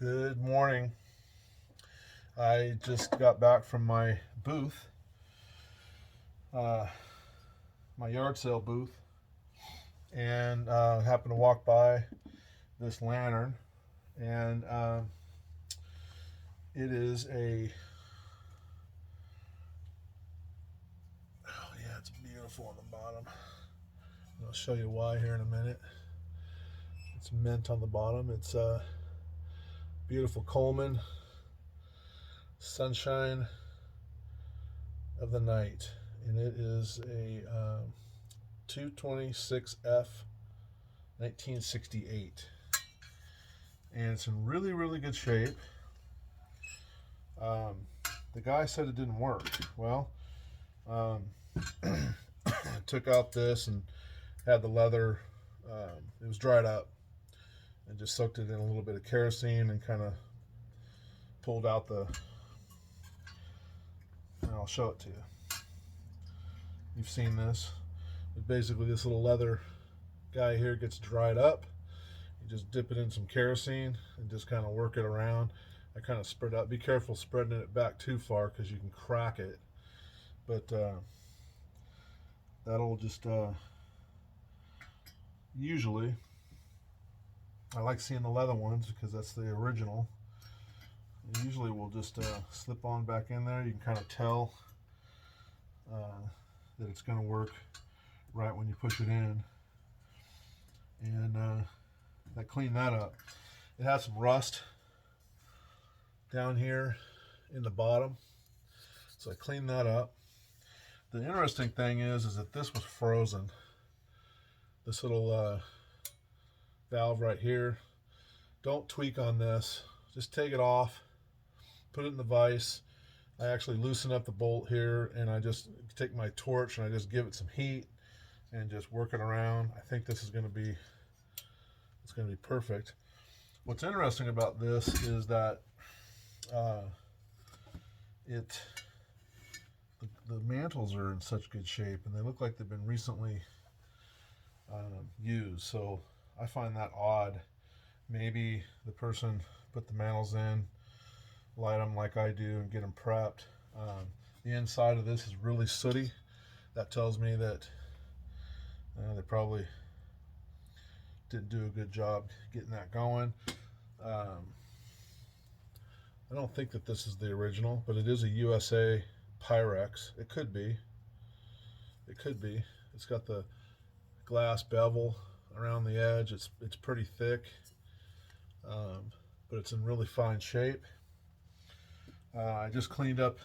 Good morning. I just got back from my booth, uh, my yard sale booth, and happened to walk by this lantern. And it is oh yeah, it's beautiful on the bottom. I'll show you why here in a minute. It's mint on the bottom. It's beautiful Coleman Sunshine of the Night, and it is a 226F 1968, and it's in really, really good shape. Um, the guy said it didn't work. Well, I took out this and had the leather. It was dried up, and just soaked it in a little bit of kerosene and kind of pulled out the. And I'll show it to you. You've seen this. But basically, this little leather guy here gets dried up. You just dip it in some kerosene and just kind of work it around. I kind of spread out. Be careful spreading it back too far because you can crack it. But that'll just usually. I like seeing the leather ones because that's the original. And usually we'll just slip on back in there. You can kind of tell that it's going to work right when you push it in. And I cleaned that up. It has some rust down here in the bottom, so I cleaned that up. The interesting thing is that this was frozen. This little valve right here. Don't tweak on this. Just take it off, put it in the vise. I actually loosen up the bolt here, and I just take my torch and I just give it some heat and just work it around. I think this is going to be perfect. What's interesting about this is that the mantles are in such good shape, and they look like they've been recently used. So I find that odd. Maybe the person put the mantles in, light them like I do, and get them prepped. The inside of this is really sooty. That tells me that they probably didn't do a good job getting that going. I don't think that this is the original, but it is a USA Pyrex. It could be. It could be. It's got the glass bevel around the edge. It's pretty thick, but it's in really fine shape. I just cleaned up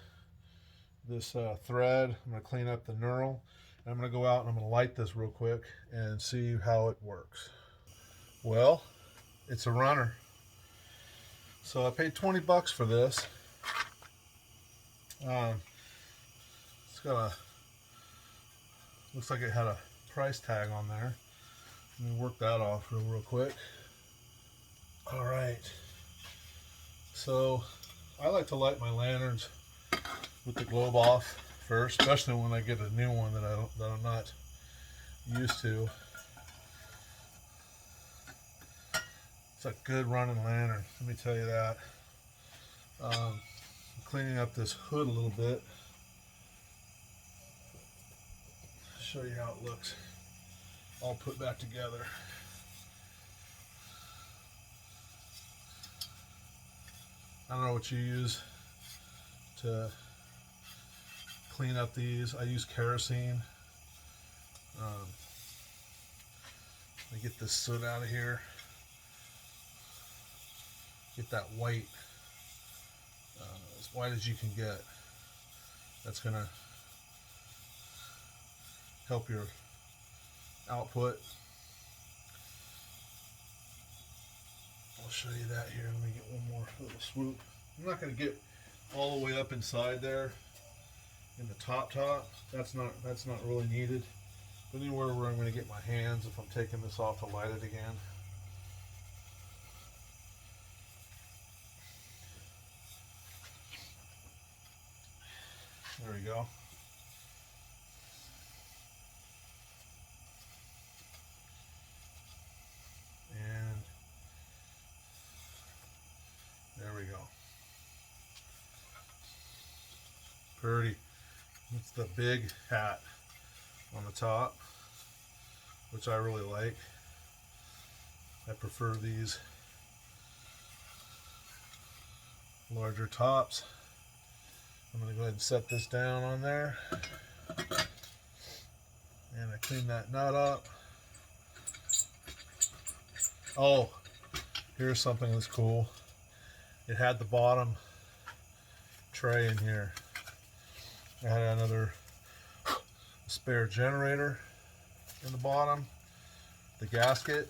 this thread. I'm going to clean up the knurl. And I'm going to go out and I'm going to light this real quick and see how it works. Well, it's a runner. So I paid 20 bucks for this. It's got a, looks like it had a price tag on there. Let me work that off real quick. All right. So I like to light my lanterns with the globe off first, especially when I get a new one that I'm not used to. It's a good running lantern, let me tell you that. I'm cleaning up this hood a little bit. Show you how it looks all put back together. I don't know what you use to clean up these. I use kerosene. Let me get this soot out of here. Get that white, as white as you can get. That's gonna help your output. I'll show you that here. Let me get one more little swoop. I'm not gonna get all the way up inside there in the top. That's not really needed. But anywhere where I'm gonna get my hands if I'm taking this off to light it again. There we go. And pretty. It's the big hat on the top, which I really like. I prefer these larger tops. I'm going to go ahead and set this down on there. And I clean that nut up. Oh, here's something that's cool. It had the bottom tray in here. I had another spare generator in the bottom, the gasket,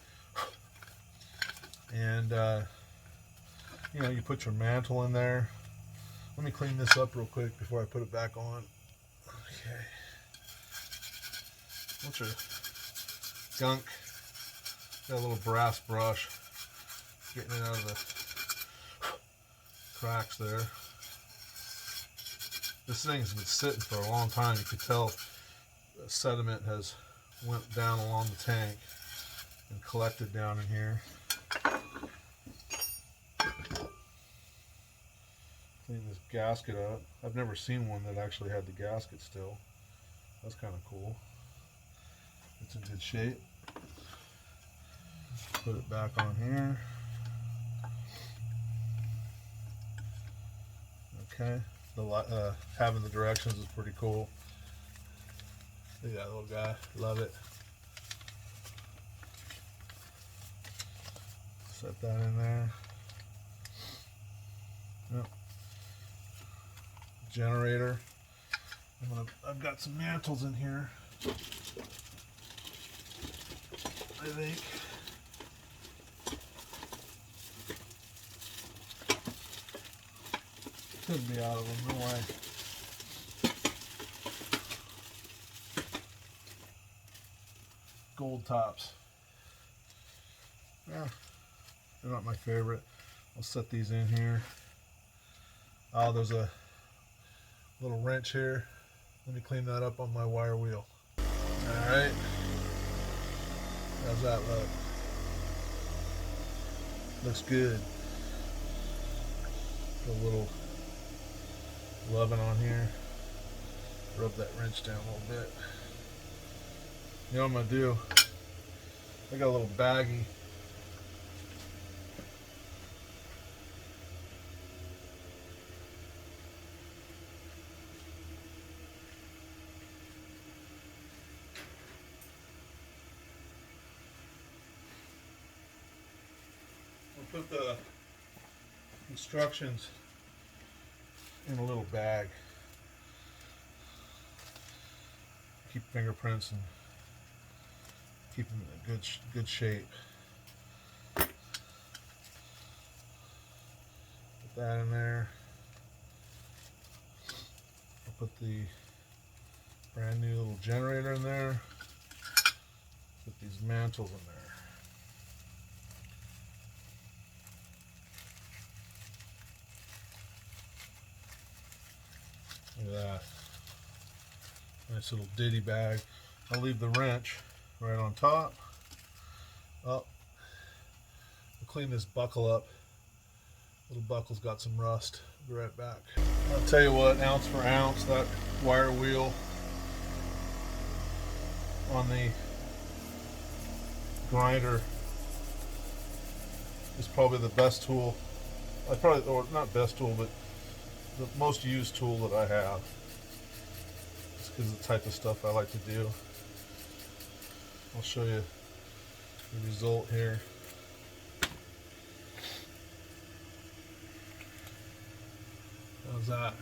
and you know, you put your mantle in there. Let me clean this up real quick before I put it back on. Okay. Bunch of gunk. Got a little brass brush, getting it out of the cracks there. This thing's been sitting for a long time. You could tell the sediment has went down along the tank and collected down in here. Clean this gasket up. I've never seen one that actually had the gasket still. That's kind of cool. It's in good shape. Put it back on here. Okay. Having the directions is pretty cool. Look at that little guy. Love it. Set that in there. Yep. Generator. I've got some mantles in here, I think. Couldn't be out of them, no way. Gold tops. Yeah, they're not my favorite. I'll set these in here. Oh, there's a little wrench here. Let me clean that up on my wire wheel. Alright. How's that look? Looks good. Put a little loving on here. Rub that wrench down a little bit. You know what I'm going to do? I got a little baggie. We'll put the instructions in a little bag. Keep fingerprints and keep them in good shape. Put that in there. I'll put the brand new little generator in there. Put these mantles in there. Look at that. Nice little ditty bag. I'll leave the wrench right on top. Oh, we'll clean this buckle up. Little buckle's got some rust. I'll be right back. I'll tell you what, ounce for ounce, that wire wheel on the grinder is probably the best tool. Or not best tool, but the most used tool that I have. It's because of the type of stuff I like to do. I'll show you the result here. How's that?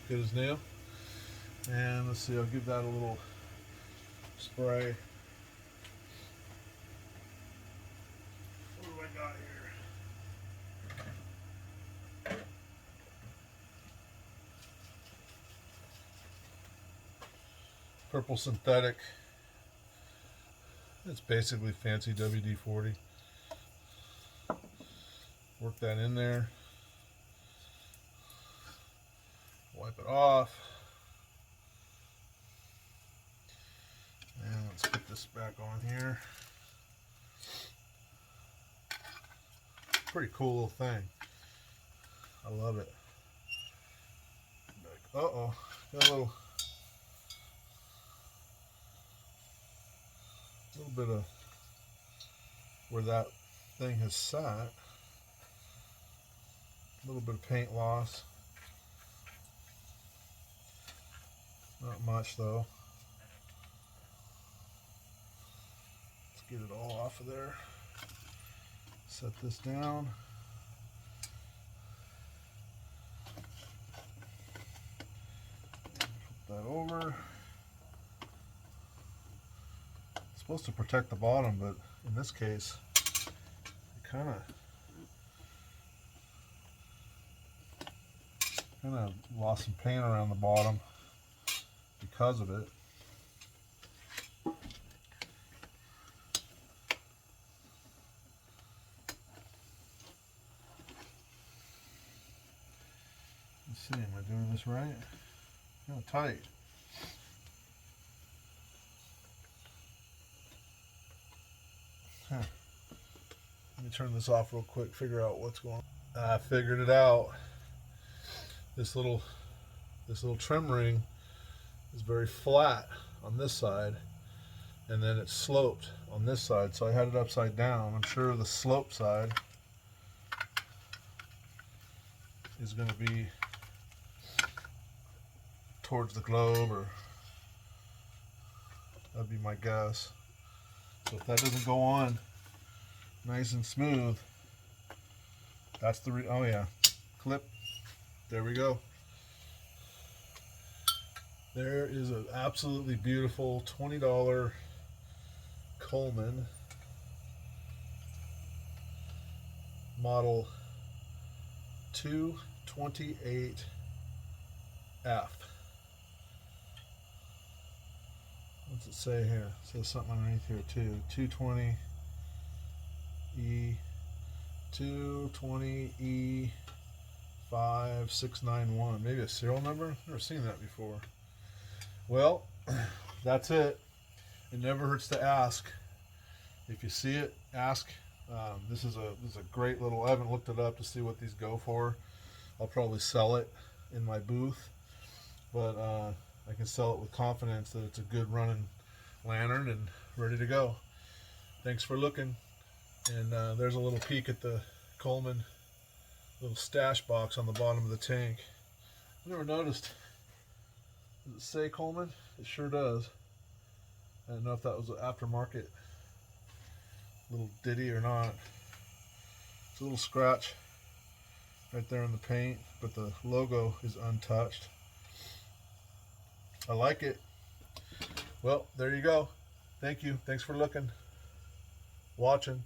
Good as new. And let's see, I'll give that a little spray. What do I got here? Purple synthetic. It's basically fancy WD-40. Work that in there. Wipe it off. And let's put this back on here. Pretty cool little thing. I love it. Uh-oh, got a little bit of where that thing has sat. A little bit of paint loss. Not much though. Let's get it all off of there. Set this down. Flip that over. It's supposed to protect the bottom, but in this case, it kind of lost some paint around the bottom because of it. Let's see, am I doing this right? Kind of tight. Huh. Let me turn this off real quick, figure out what's going on. I figured it out. This little trim ring is very flat on this side, and then it's sloped on this side, so I had it upside down. I'm sure the slope side is going to be towards the globe, or that'd be my guess. So if that doesn't go on nice and smooth, that's the oh yeah, clip. There we go. There is an absolutely beautiful $20 Coleman model 228F. What's it say here? It says something underneath here too. 220E5691. Maybe a serial number? Never seen that before. Well, that's it. It never hurts to ask. If you see it, ask. This is a great little. I haven't looked it up to see what these go for. I'll probably sell it in my booth, but I can sell it with confidence that it's a good running lantern and ready to go. Thanks for looking. And there's a little peek at the Coleman little stash box on the bottom of the tank. I never noticed. Does it say Coleman? It sure does. I don't know if that was an aftermarket little ditty or not. It's a little scratch right there in the paint, but the logo is untouched. I like it. Well, there you go. Thank you. Thanks for looking, watching.